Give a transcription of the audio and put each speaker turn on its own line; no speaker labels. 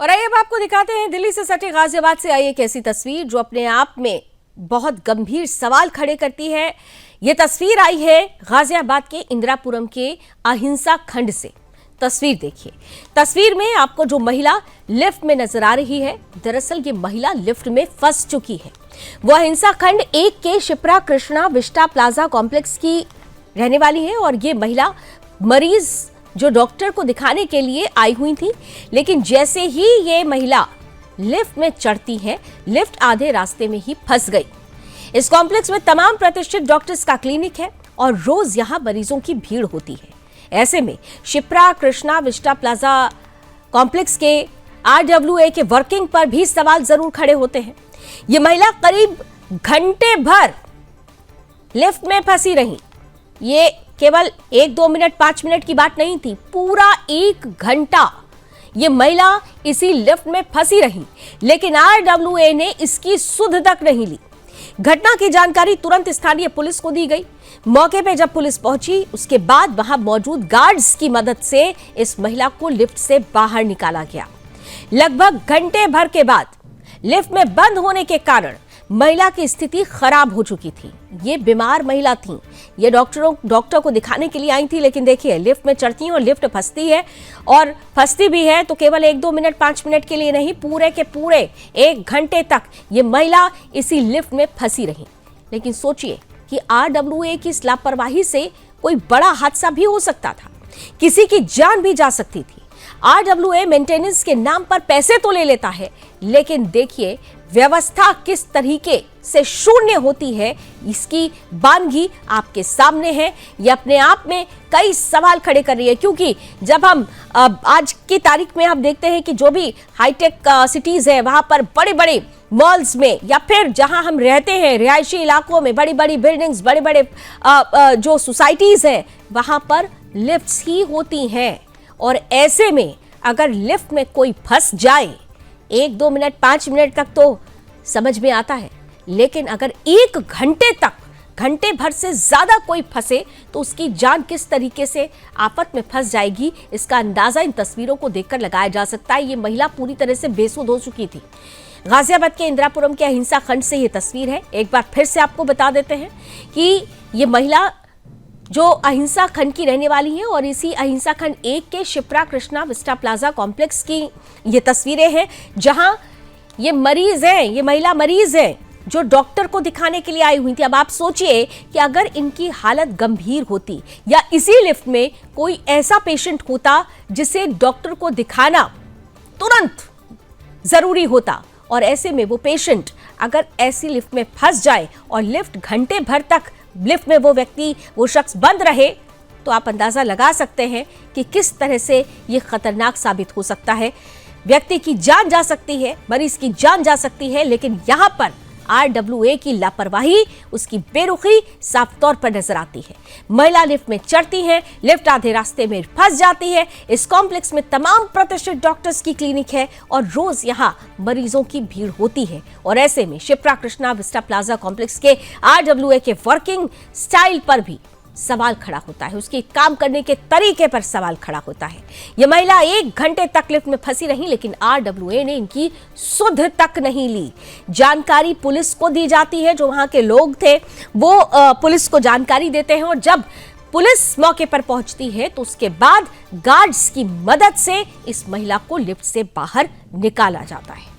और आइए अब आपको दिखाते हैं दिल्ली से सटे गाजियाबाद से आई एक ऐसी तस्वीर जो अपने आप में बहुत गंभीर सवाल खड़े करती है। ये तस्वीर आई है गाजियाबाद के इंदिरापुरम के अहिंसा खंड से। तस्वीर देखिए। तस्वीर में आपको जो महिला लिफ्ट में नजर आ रही है, दरअसल ये महिला लिफ्ट में फंस चुकी है। वो अहिंसा खंड 1 के Shipra Krishna Vista plaza complex की रहने वाली है और ये महिला मरीज जो डॉक्टर को दिखाने के लिए आई हुई थी, लेकिन जैसे ही ये महिला लिफ्ट में चढ़ती है, लिफ्ट आधे रास्ते में ही फंस गई। इस कॉम्प्लेक्स में तमाम प्रतिष्ठित डॉक्टर्स का क्लिनिक है और रोज यहां मरीजों की भीड़ होती है। ऐसे में Shipra Krishna Vista plaza complex के RWA के वर्किंग पर भी सवाल जरूर खड़े होते हैं। ये महिला करीब घंटे भर लिफ्ट में फंसी रही। ये केवल 1-2 मिनट 5 मिनट की बात नहीं थी, पूरा 1 घंटा ये महिला इसी लिफ्ट में फंसी रही, लेकिन RWA ने इसकी सुध तक नहीं ली। घटना की जानकारी तुरंत स्थानीय पुलिस को दी गई। मौके पे जब पुलिस पहुंची, उसके बाद वहां मौजूद गार्ड्स की मदद से इस महिला को लिफ्ट से बाहर निकाला गया। लगभग घंटे भर के बाद लिफ्ट में बंद होने के कारण महिला की स्थिति खराब हो चुकी थी। ये बीमार महिला थी। ये डॉक्टर को दिखाने के लिए आई थी, लेकिन देखिए लिफ्ट में चढ़ती है और लिफ्ट फंसती है, और फंसती भी है तो केवल 1-2 मिनट 5 मिनट के लिए नहीं, पूरे के पूरे 1 घंटे तक ये महिला इसी लिफ्ट में फंसी रही। लेकिन सोचिए कि RWA की इस लापरवाही से कोई बड़ा हादसा भी हो सकता था, किसी की जान भी जा सकती थी। RWA मेंटेनेंस के नाम पर पैसे तो ले लेता है, लेकिन देखिए व्यवस्था किस तरीके से शून्य होती है, इसकी बानगी आपके सामने है। ये अपने आप में कई सवाल खड़े कर रही है, क्योंकि जब हम आज की तारीख में हम देखते हैं कि जो भी हाईटेक सिटीज है, वहां पर बड़े बड़े मॉल्स में या फिर जहां हम रहते हैं रिहायशी इलाकों में बड़ी बड़ी बिल्डिंग्स, बड़े बड़े जो सोसाइटीज हैं, वहां पर लिफ्ट्स ही होती हैं। और ऐसे में अगर लिफ्ट में कोई फंस जाए, 1-2 मिनट 5 मिनट तक तो समझ में आता है, लेकिन अगर 1 घंटे तक, घंटे भर से ज्यादा कोई फंसे तो उसकी जान किस तरीके से आफत में फंस जाएगी, इसका अंदाजा इन तस्वीरों को देखकर लगाया जा सकता है। ये महिला पूरी तरह से बेसुध हो चुकी थी। गाजियाबाद के इंदिरापुरम के अहिंसा खंड से ये तस्वीर है। एक बार फिर से आपको बता देते हैं कि ये महिला जो अहिंसा खंड की रहने वाली है और इसी अहिंसा खंड 1 के Shipra Krishna Vista plaza complex की ये तस्वीरें हैं, जहां ये मरीज हैं, ये महिला मरीज है जो डॉक्टर को दिखाने के लिए आई हुई थी। अब आप सोचिए कि अगर इनकी हालत गंभीर होती या इसी लिफ्ट में कोई ऐसा पेशेंट होता जिसे डॉक्टर को दिखाना तुरंत जरूरी होता, और ऐसे में वो पेशेंट अगर ऐसी लिफ्ट में फंस जाए और लिफ्ट घंटे भर तक लिफ्ट में वो व्यक्ति, वो शख्स बंद रहे, तो आप अंदाजा लगा सकते हैं कि किस तरह से ये खतरनाक साबित हो सकता है। व्यक्ति की जान जा सकती है, मरीज की जान जा सकती है, लेकिन यहां पर RWA की लापरवाही, उसकी बेरुखी साफ तौर पर नजर आती है। महिला लिफ्ट में चढ़ती है, लिफ्ट आधे रास्ते में फंस जाती है। इस कॉम्प्लेक्स में तमाम प्रतिष्ठित डॉक्टर्स की क्लिनिक है और रोज यहां मरीजों की भीड़ होती है। और ऐसे में Shipra Krishna Vista plaza complex के RWA के वर्किंग स्टाइल पर भी सवाल खड़ा होता है, उसके काम करने के तरीके पर सवाल खड़ा होता है। यह महिला 1 घंटे तक लिफ्ट में फंसी रही, लेकिन RWA ने इनकी सुध तक नहीं ली। जानकारी पुलिस को दी जाती है, जो वहां के लोग थे वो पुलिस को जानकारी देते हैं, और जब पुलिस मौके पर पहुंचती है तो उसके बाद गार्ड्स की मदद से इस महिला को लिफ्ट से बाहर निकाला जाता है।